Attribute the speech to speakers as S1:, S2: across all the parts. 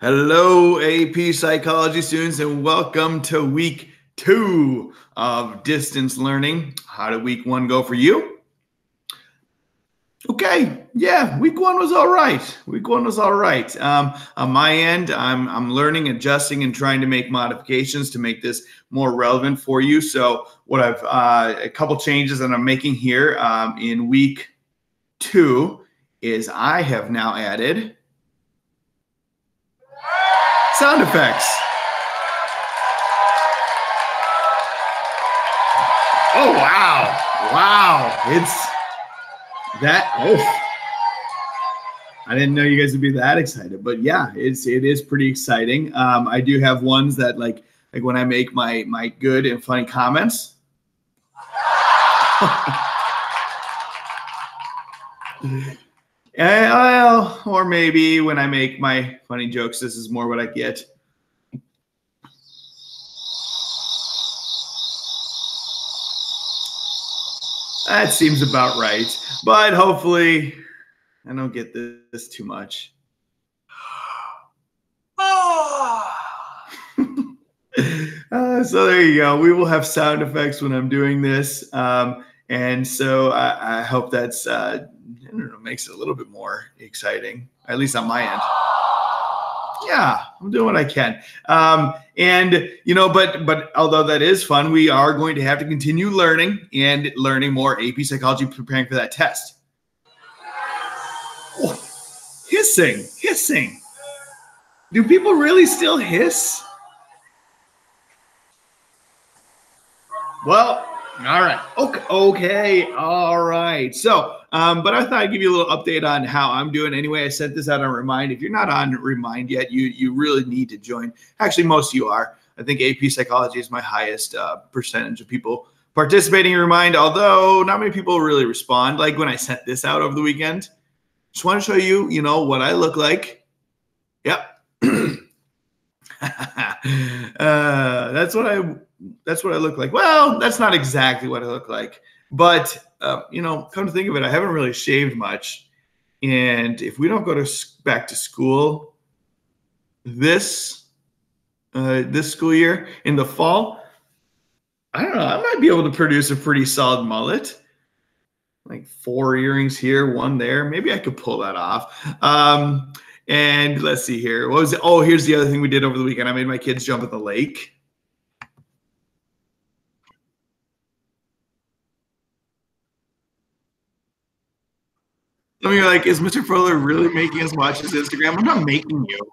S1: Hello, AP Psychology students, and welcome to week 2 of distance learning. How did week 1 go for you? Okay, yeah, week 1 was all right. Week 1 was all right. On my end, I'm learning, adjusting, and trying to make modifications to make this more relevant for you. So, what I've a couple changes that I'm making here in week 2 is I have now added sound effects. Oh, wow. Wow. It's that. Oh, I didn't know you guys would be that excited, but yeah, it is pretty exciting. I do have ones that like when I make my good and funny comments. Well, or maybe when I make my funny jokes, this is more what I get. That seems about right, but hopefully I don't get this too much. So there you go. We will have sound effects when I'm doing this. And so I hope that's, I don't know, makes it a little bit more exciting, at least on my end. Yeah, I'm doing what I can. And, you know, but although that is fun, we are going to have to continue learning and learning more AP Psychology, preparing for that test. Oh, hissing. Do people really still hiss? Well, all right. Okay. All right. So, but I thought I'd give you a little update on how I'm doing. Anyway, I sent this out on Remind. If you're not on Remind yet, you really need to join. Actually, most of you are. I think AP Psychology is my highest percentage of people participating in Remind, although not many people really respond. Like when I sent this out over the weekend, just want to show you, you know, what I look like. Yep. That's what I look like. Well, that's not exactly what I look like, but you know, come to think of it, I haven't really shaved much. And if we don't go back to school this school year in the fall, I don't know, I might be able to produce a pretty solid mullet. Like 4 earrings here, 1 there. Maybe I could pull that off. And let's see here. What was it? Oh, here's the other thing we did over the weekend. I made my kids jump at the lake. Some of you are like, is Mr. Fuller really making us watch his Instagram? I'm not making you. It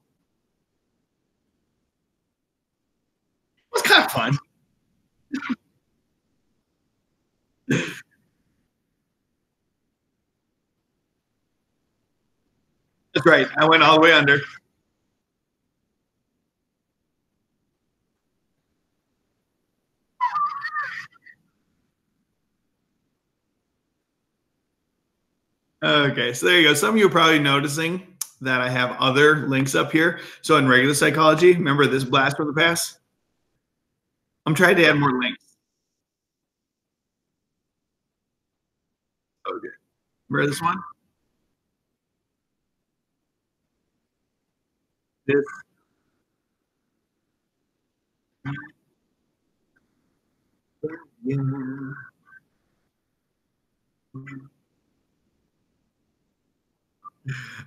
S1: was kind of fun. That's right. I went all the way under. Okay, so there you go. Some of you are probably noticing that I have other links up here. So in regular psychology, remember this blast from the past? I'm trying to add more links. Okay. Remember this one? This. Yeah.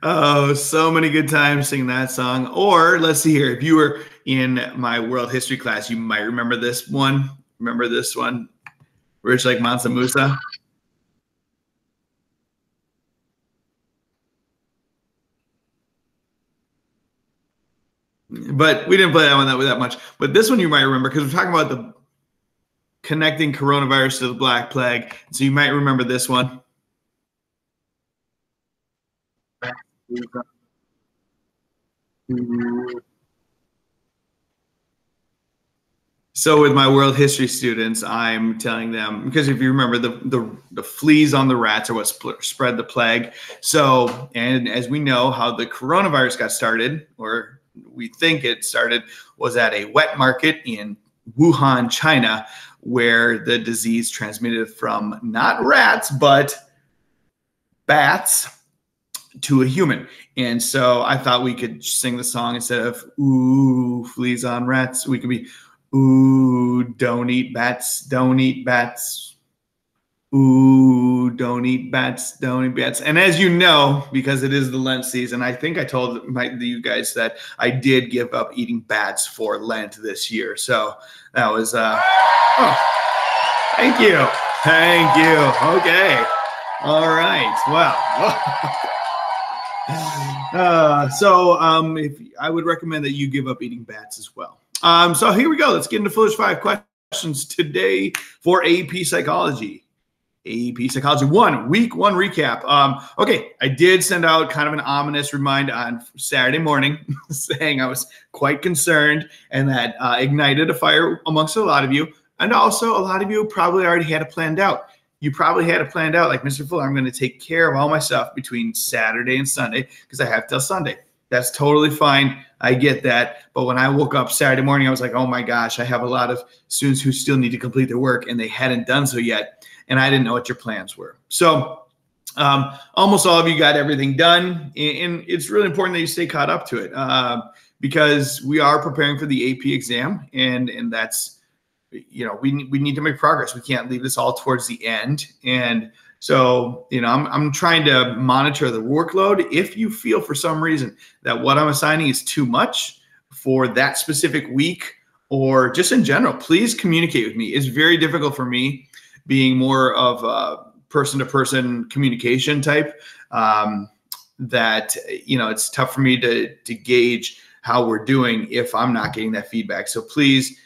S1: Oh, so many good times singing that song. Or let's see here. If you were in my world history class, you might remember this one. Remember this one? Where it's like Mansa Musa. But we didn't play that one that much. But this one you might remember because we're talking about the connecting coronavirus to the Black Plague. So you might remember this one. So with my world history students, I'm telling them, because if you remember, the fleas on the rats are what spread the plague. So, and as we know, how the coronavirus got started, or we think it started, was at a wet market in Wuhan, China, where the disease transmitted from not rats, but bats to a human. And so I thought we could sing the song instead of ooh, fleas on rats. We could be ooh, don't eat bats, don't eat bats. Ooh, don't eat bats, don't eat bats. And as you know, because it is the Lent season, I think I told you guys that I did give up eating bats for Lent this year. So that was, oh, thank you. Thank you. Okay. All right. Well, if I would recommend that you give up eating bats as well. So here we go. Let's get into Foolish 5 questions today for AP Psychology. AP Psychology 1, week 1 recap. Okay, I did send out kind of an ominous reminder on Saturday morning saying I was quite concerned, and that ignited a fire amongst a lot of you. And also a lot of you probably already had it planned out. You probably had it planned out like, Mr. Fuller, I'm going to take care of all my stuff between Saturday and Sunday because I have till Sunday. That's totally fine. I get that. But when I woke up Saturday morning, I was like, oh my gosh, I have a lot of students who still need to complete their work and they hadn't done so yet. And I didn't know what your plans were. So almost all of you got everything done. And it's really important that you stay caught up to it because we are preparing for the AP exam. And that's, you know, we need to make progress. We can't leave this all towards the end. And so, you know, I'm trying to monitor the workload. If you feel for some reason that what I'm assigning is too much for that specific week or just in general, please communicate with me. It's very difficult for me being more of a person-to-person communication type that, you know, it's tough for me to gauge how we're doing if I'm not getting that feedback. So please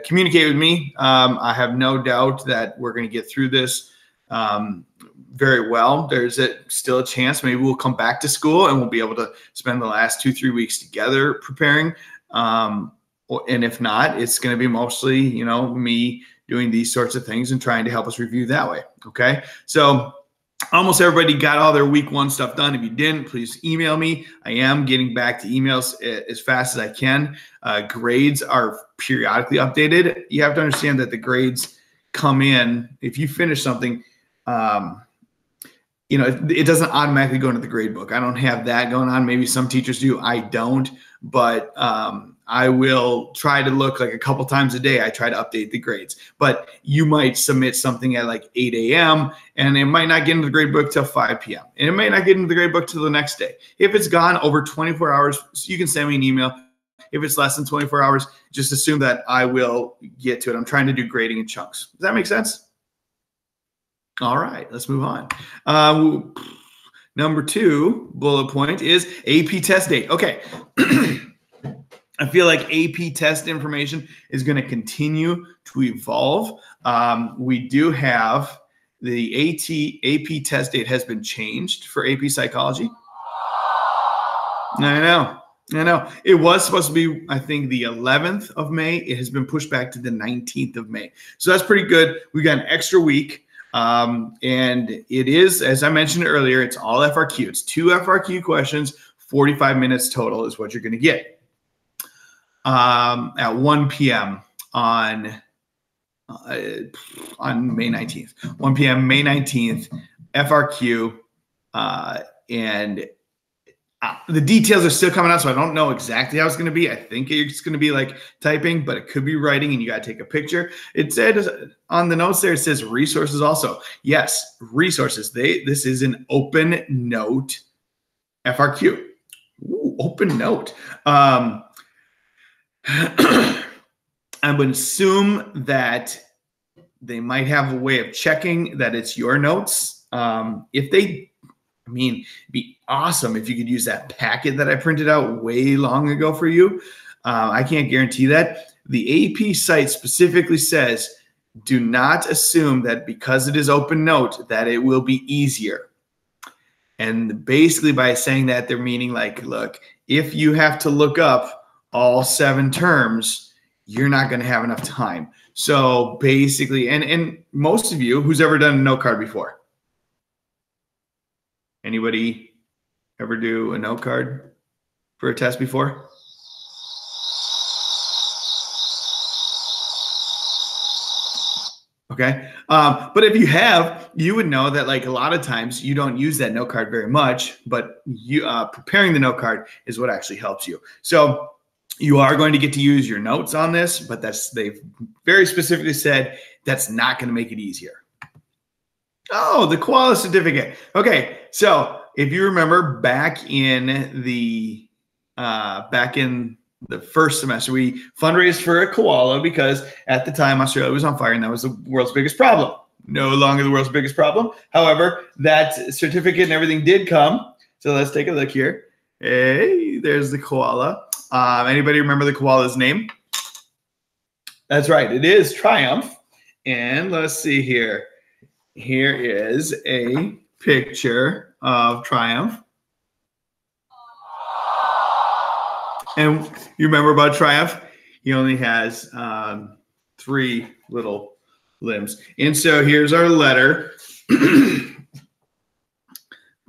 S1: communicate with me. I have no doubt that we're going to get through this very well. There's still a chance maybe we'll come back to school and we'll be able to spend the last 2-3 weeks together preparing. And if not, it's going to be mostly, you know, me doing these sorts of things and trying to help us review that way. Okay. So almost everybody got all their week 1 stuff done. If you didn't, please email me. I am getting back to emails as fast as I can. Grades are periodically updated. You have to understand that the grades come in. If you finish something, you know, it doesn't automatically go into the grade book. I don't have that going on. Maybe some teachers do. I don't. But I will try to look like a couple times a day. I try to update the grades. But you might submit something at like 8 a.m. and it might not get into the grade book till 5 p.m. And it may not get into the grade book till the next day. If it's gone over 24 hours, you can send me an email. If it's less than 24 hours, just assume that I will get to it. I'm trying to do grading in chunks. Does that make sense? All right, let's move on. Number 2 bullet point is AP test date. Okay. I feel like AP test information is going to continue to evolve. We do have the AP test date has been changed for AP Psychology. I know. It was supposed to be, I think, the 11th of May. It has been pushed back to the 19th of May. So that's pretty good. We got an extra week. And it is, as I mentioned earlier, it's all FRQ. It's 2 FRQ questions, 45 minutes total is what you're going to get. At 1 p.m. on May 19th. 1 p.m. May 19th, FRQ, and the details are still coming out, so I don't know exactly how it's going to be. I think it's going to be like typing, but it could be writing, and you got to take a picture. It said on the notes there, it says resources also. Yes, resources. This is an open note FRQ. Ooh, open note. I would assume that they might have a way of checking that it's your notes. If they, I mean, it'd be awesome if you could use that packet that I printed out way long ago for you. I can't guarantee that. The AP site specifically says, do not assume that because it is open note that it will be easier. And basically by saying that, they're meaning like, look, if you have to look up all 7 terms, you're not going to have enough time. So basically, and most of you, who's ever done a note card before? Anybody ever do a note card for a test before? Okay. But if you have, you would know that like a lot of times you don't use that note card very much, but you preparing the note card is what actually helps you. So you are going to get to use your notes on this, but they've very specifically said that's not going to make it easier. Oh, the koala certificate. Okay, so if you remember back in the first semester, we fundraised for a koala because at the time Australia was on fire and that was the world's biggest problem. No longer the world's biggest problem. However, that certificate and everything did come. So let's take a look here. Hey, there's the koala. Anybody remember the koala's name? That's right. It is Triumph. And let's see here. Here is a picture of Triumph. And you remember about Triumph? He only has 3 little limbs. And so here's our letter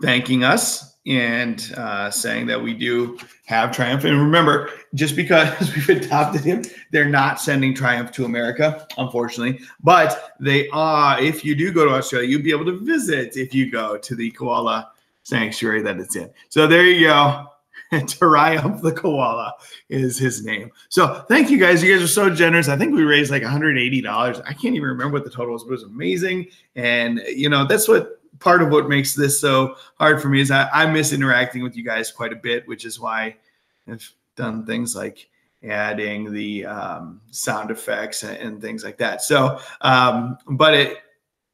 S1: thanking us and saying that we do have Triumph. And remember, just because we've adopted him, they're not sending Triumph to America, unfortunately. But they are, if you do go to Australia, you'll be able to visit if you go to the koala sanctuary that it's in. So there you go. Triumph the koala is his name. So thank you guys. You guys are so generous. I think we raised like $180. I can't even remember what the total was, but it was amazing. And, you know, that's what part of what makes this so hard for me is I miss interacting with you guys quite a bit, which is why I've done things like adding the sound effects and things like that. So, but it,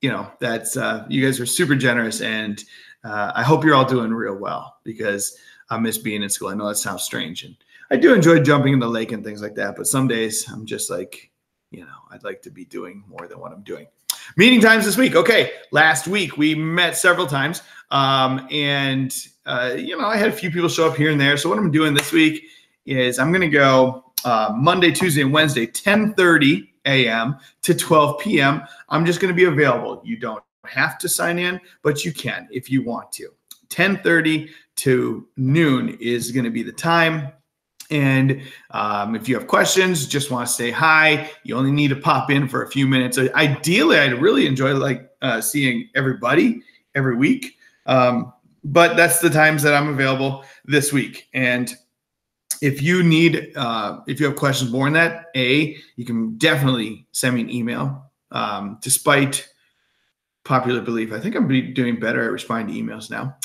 S1: you know, that's you guys are super generous, and I hope you're all doing real well because I miss being in school. I know that sounds strange, and I do enjoy jumping in the lake and things like that. But some days I'm just like, you know, I'd like to be doing more than what I'm doing. Meeting times this week. Okay, last week we met several times, and you know, I had a few people show up here and there. So what I'm doing this week is I'm going to go Monday, Tuesday, and Wednesday, 10:30 a.m. to 12 p.m. I'm just going to be available. You don't have to sign in, but you can if you want to. 10:30 to noon is going to be the time. And if you have questions, just want to say hi, you only need to pop in for a few minutes. Ideally, I'd really enjoy like seeing everybody every week. But that's the times that I'm available this week. And if you need, if you have questions more than that, you can definitely send me an email. Despite popular belief, I think I'm doing better at responding to emails now.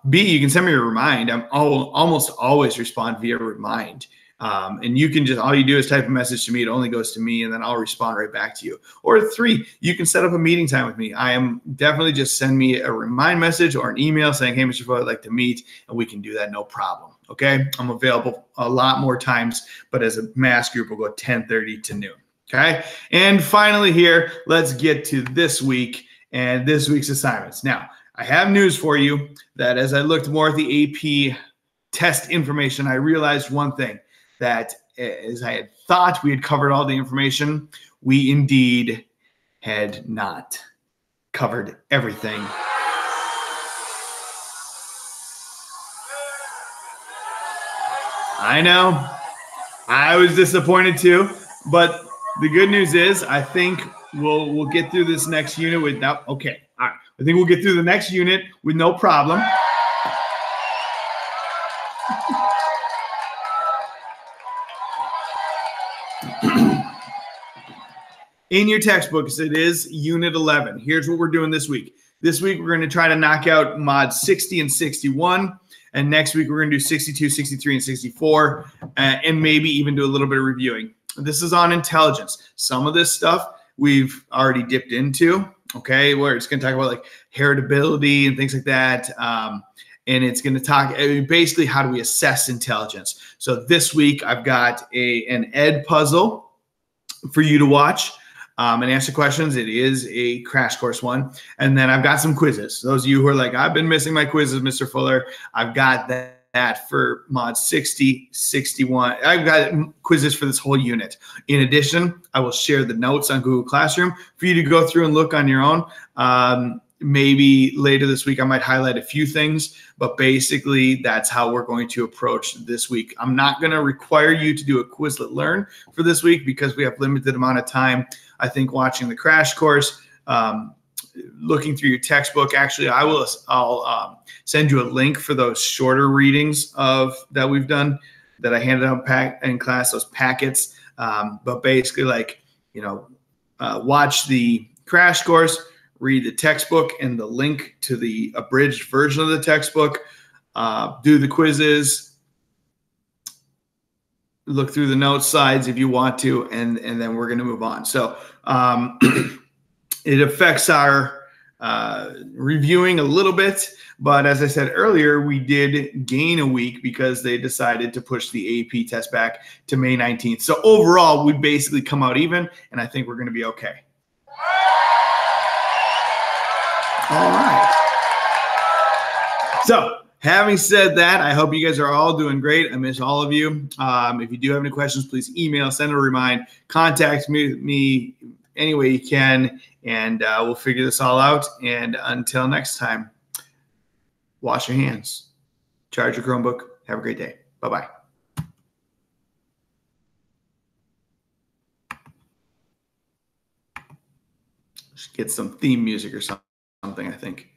S1: B, you can send me a remind. I'm almost always respond via remind. And you can just, all you do is type a message to me. It only goes to me, and then I'll respond right back to you. Or 3, you can set up a meeting time with me. I am definitely just send me a remind message or an email saying, hey, Mr. Foe, I'd like to meet, and we can do that. No problem. Okay. I'm available a lot more times, but as a mass group, we'll go 10:30 to noon. Okay. And finally here, let's get to this week and this week's assignments. Now, I have news for you that as I looked more at the AP test information, I realized one thing, that as I had thought we had covered all the information, we indeed had not covered everything. I know, I was disappointed too, but the good news is I think we'll get through this next unit without, okay, all right. I think we'll get through the next unit with no problem. In your textbooks, it is Unit 11. Here's what we're doing this week. This week, we're going to try to knock out mod 60 and 61. And next week, we're going to do 62, 63, and 64, and maybe even do a little bit of reviewing. This is on intelligence. Some of this stuff we've already dipped into, okay, where it's going to talk about like heritability and things like that. And it's going to talk basically how do we assess intelligence. So this week, I've got an ed puzzle for you to watch and answer questions. It is a crash course one. And then I've got some quizzes. Those of you who are like, I've been missing my quizzes, Mr. Fuller, I've got that for mod 60, 61. I've got quizzes for this whole unit. In addition, I will share the notes on Google Classroom for you to go through and look on your own. Maybe later this week, I might highlight a few things, but basically that's how we're going to approach this week. I'm not going to require you to do a Quizlet Learn for this week because we have limited amount of time. I think watching the crash course looking through your textbook. Actually, I'll send you a link for those shorter readings that we've done that I handed out in class, those packets. But basically, like, watch the crash course, read the textbook and the link to the abridged version of the textbook, do the quizzes, look through the notes sides if you want to, and then we're going to move on. So it affects our reviewing a little bit, but as I said earlier, we did gain a week because they decided to push the AP test back to May 19th. So overall, we basically come out even, and I think we're going to be okay. All right. So having said that, I hope you guys are all doing great. I miss all of you. If you do have any questions, please email, send a remind, contact me any way you can, and we'll figure this all out. And until next time, wash your hands, charge your Chromebook. Have a great day. Bye-bye. Get some theme music or something, I think.